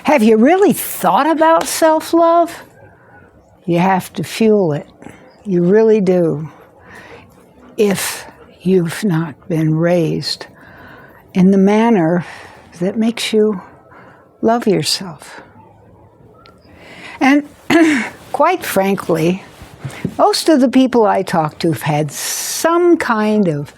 Have you really thought about self-love? You have to fuel it. You really do. If you've not been raised in the manner that makes you love yourself. And quite frankly, most of the people I talk to have had some kind of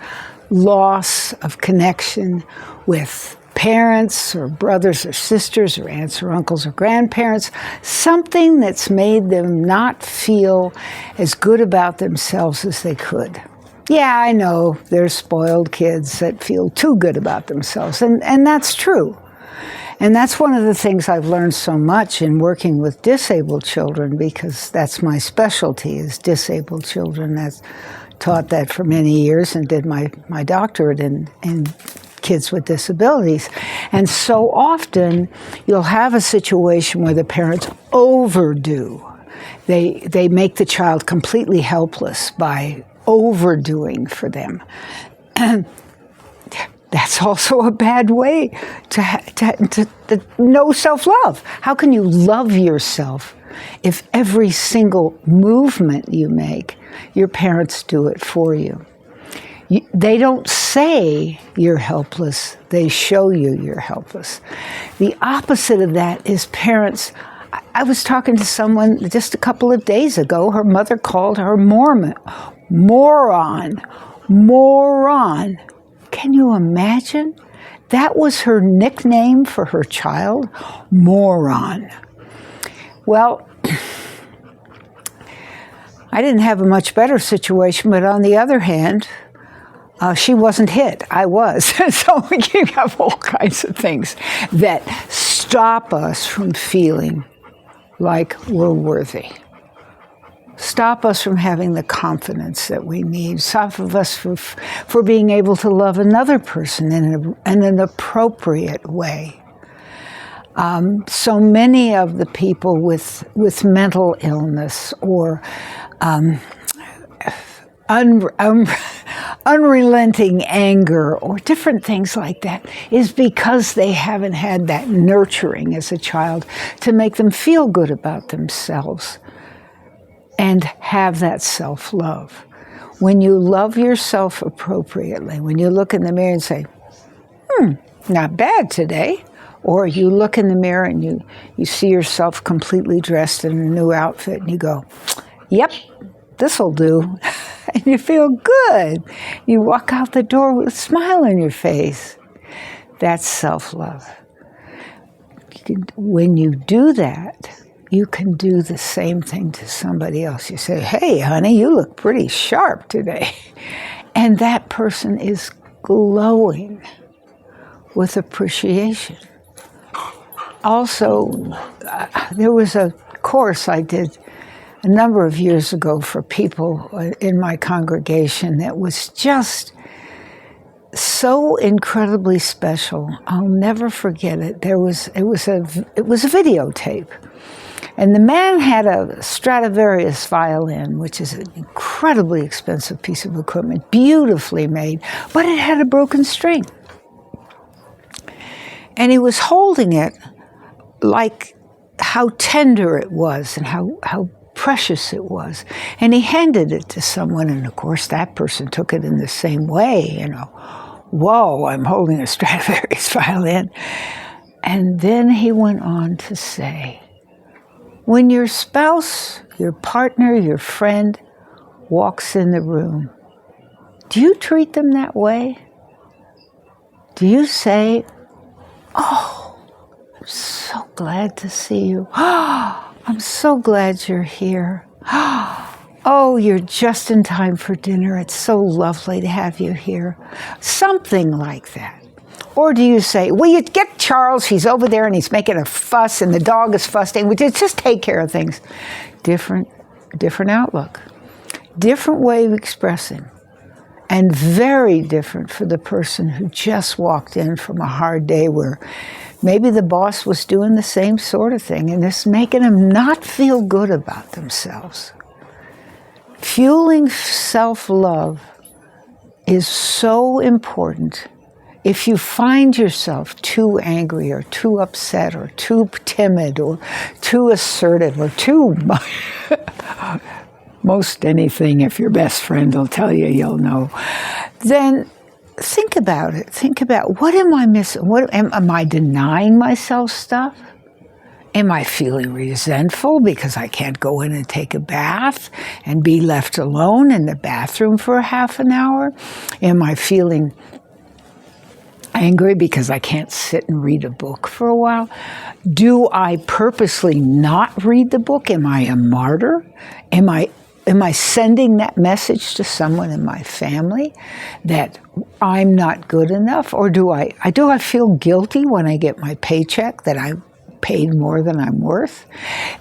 loss of connection with parents or brothers or sisters or aunts or uncles or grandparents, something that's made them not feel as good about themselves as they could. Yeah, I know there's spoiled kids that feel too good about themselves, and that's true. And that's one of the things I've learned so much in working with disabled children, because that's my specialty, is disabled children. I've taught that for many years and did my doctorate in kids with disabilities. And so often you'll have a situation where the parents overdo. They make the child completely helpless by overdoing for them. And that's also a bad way to know self-love. How can you love yourself if every single movement you make, your parents do it for you? They don't say you're helpless, they show you you're helpless. The opposite of that is parents. I was talking to someone just a couple of days ago. Her mother called her moron. Can you imagine? That was her nickname for her child, moron. Well, I didn't have a much better situation, but on the other hand, she wasn't hit. I was. So you have all kinds of things that stop us from feeling like we're worthy. Stop us from having the confidence that we need. Stop us for being able to love another person in an appropriate way. So many of the people with mental illness or unrelenting anger or different things like that is because they haven't had that nurturing as a child to make them feel good about themselves and have that self-love. When you love yourself appropriately, when you look in the mirror and say, not bad today, or you look in the mirror and you see yourself completely dressed in a new outfit and you go, yep, this'll do. And you feel good. You walk out the door with a smile on your face. That's self-love. When you do that, you can do the same thing to somebody else. You say, hey, honey, you look pretty sharp today. And that person is glowing with appreciation. Also, there was a course I did a number of years ago for people in my congregation that was just so incredibly special. I'll never forget it. It was a videotape. And the man had a Stradivarius violin, which is an incredibly expensive piece of equipment, beautifully made, but it had a broken string. And he was holding it like how tender it was and how precious it was. And he handed it to someone, and of course that person took it in the same way, whoa, I'm holding a Stradivarius violin. And then he went on to say, when your spouse, your partner, your friend walks in the room, do you treat them that way? Do you say, oh, I'm so glad to see you. I'm so glad you're here. Oh, you're just in time for dinner. It's so lovely to have you here. Something like that. Or do you say, will you get Charles? He's over there and he's making a fuss and the dog is fussing. We just take care of things. Different outlook. Different way of expressing. And very different for the person who just walked in from a hard day where maybe the boss was doing the same sort of thing and it's making them not feel good about themselves. Fueling self-love is so important If you find yourself too angry or too upset or too timid or too assertive or too most anything, if your best friend will tell you, you'll know, then think about it. Think about, what am I missing? Am I denying myself stuff? Am I feeling resentful because I can't go in and take a bath and be left alone in the bathroom for a half an hour? Am I feeling angry because I can't sit and read a book for a while? Do I purposely not read the book? Am I a martyr? Am I sending that message to someone in my family that I'm not good enough? Or do I feel guilty when I get my paycheck that I paid more than I'm worth?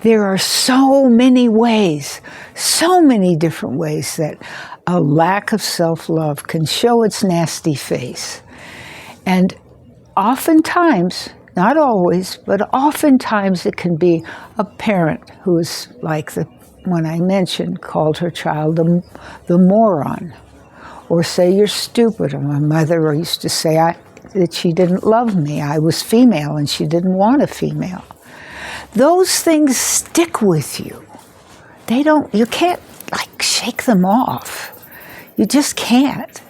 There are so many ways, so many different ways that a lack of self-love can show its nasty face. And oftentimes, not always, but oftentimes it can be a parent who is like the one I mentioned, called her child the moron, or say you're stupid. Or my mother used to say that she didn't love me. I was female and she didn't want a female. Those things stick with you. You can't like shake them off. You just can't.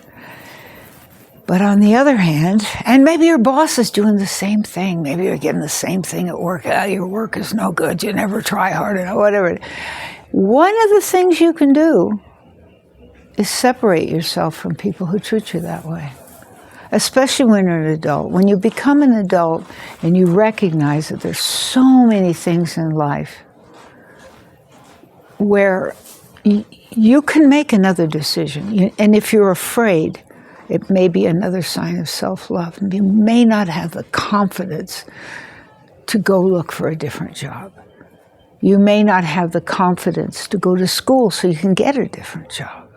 But on the other hand, and maybe your boss is doing the same thing. Maybe you're getting the same thing at work. Your work is no good. You never try hard enough, whatever. One of the things you can do is separate yourself from people who treat you that way, especially when you're an adult. When you become an adult and you recognize that there's so many things in life where you can make another decision. And if you're afraid, it may be another sign of self-love. You may not have the confidence to go look for a different job. You may not have the confidence to go to school so you can get a different job,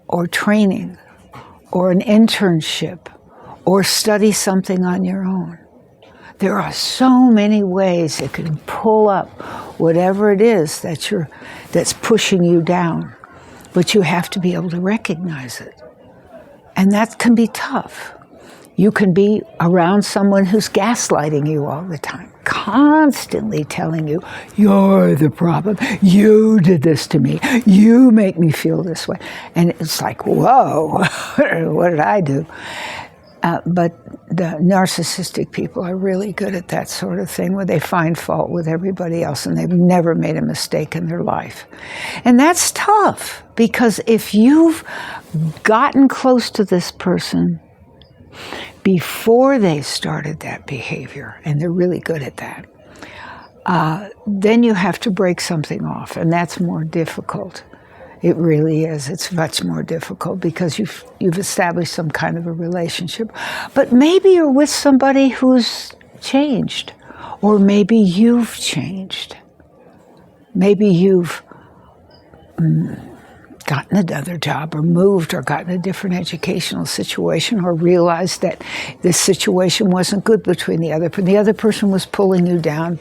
or training, or an internship, or study something on your own. There are so many ways it can pull up whatever it is that's pushing you down, but you have to be able to recognize it. And that can be tough. You can be around someone who's gaslighting you all the time, constantly telling you, you're the problem, you did this to me, you make me feel this way. And it's like, whoa, what did I do? But the narcissistic people are really good at that sort of thing, where they find fault with everybody else and they've never made a mistake in their life. And that's tough, because if you've gotten close to this person before they started that behavior, and they're really good at that, then you have to break something off, and that's more difficult. It really is. It's much more difficult because you've established some kind of a relationship. But maybe you're with somebody who's changed, or maybe you've changed. Maybe you've gotten another job, or moved, or gotten a different educational situation, or realized that this situation wasn't good between the other person was pulling you down,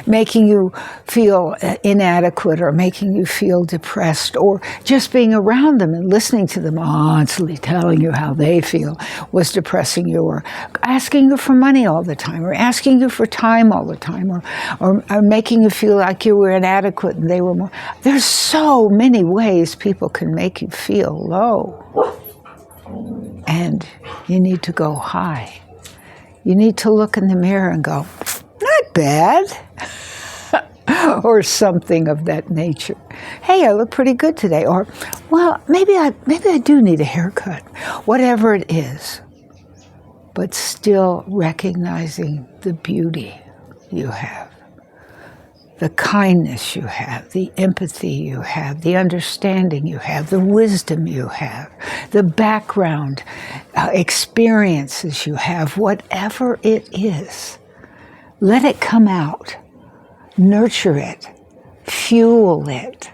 making you feel inadequate, or making you feel depressed, or just being around them and listening to them constantly telling you how they feel was depressing you, or asking you for money all the time, or asking you for time all the time, or making you feel like you were inadequate and they were more. There's so many ways people can make you feel low, and you need to go high. You need to look in the mirror and go, not bad, or something of that nature. Hey, I look pretty good today, or well, maybe I do need a haircut. Whatever it is, but still recognizing the beauty you have, the kindness you have, the empathy you have, the understanding you have, the wisdom you have, the background experiences you have, whatever it is. Let it come out. Nurture it. Fuel it.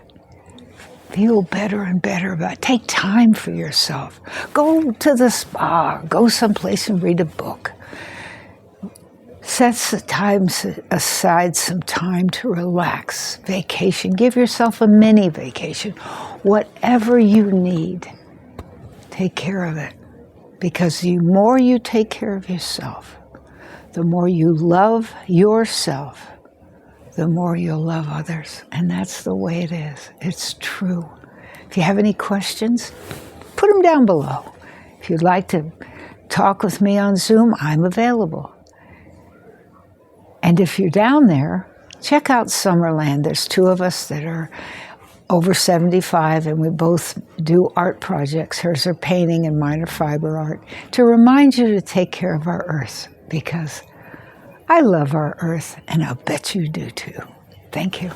Feel better and better about it. Take time for yourself. Go to the spa. Go someplace and read a book. Set aside some time to relax. Vacation. Give yourself a mini vacation. Whatever you need, take care of it. Because the more you take care of yourself, the more you love yourself, the more you'll love others. And that's the way it is. It's true. If you have any questions, put them down below. If you'd like to talk with me on Zoom, I'm available. And if you're down there, check out Summerland. There's two of us that are over 75, and we both do art projects. Hers are painting and mine are fiber art, to remind you to take care of our earth, because I love our earth, and I'll bet you do too. Thank you.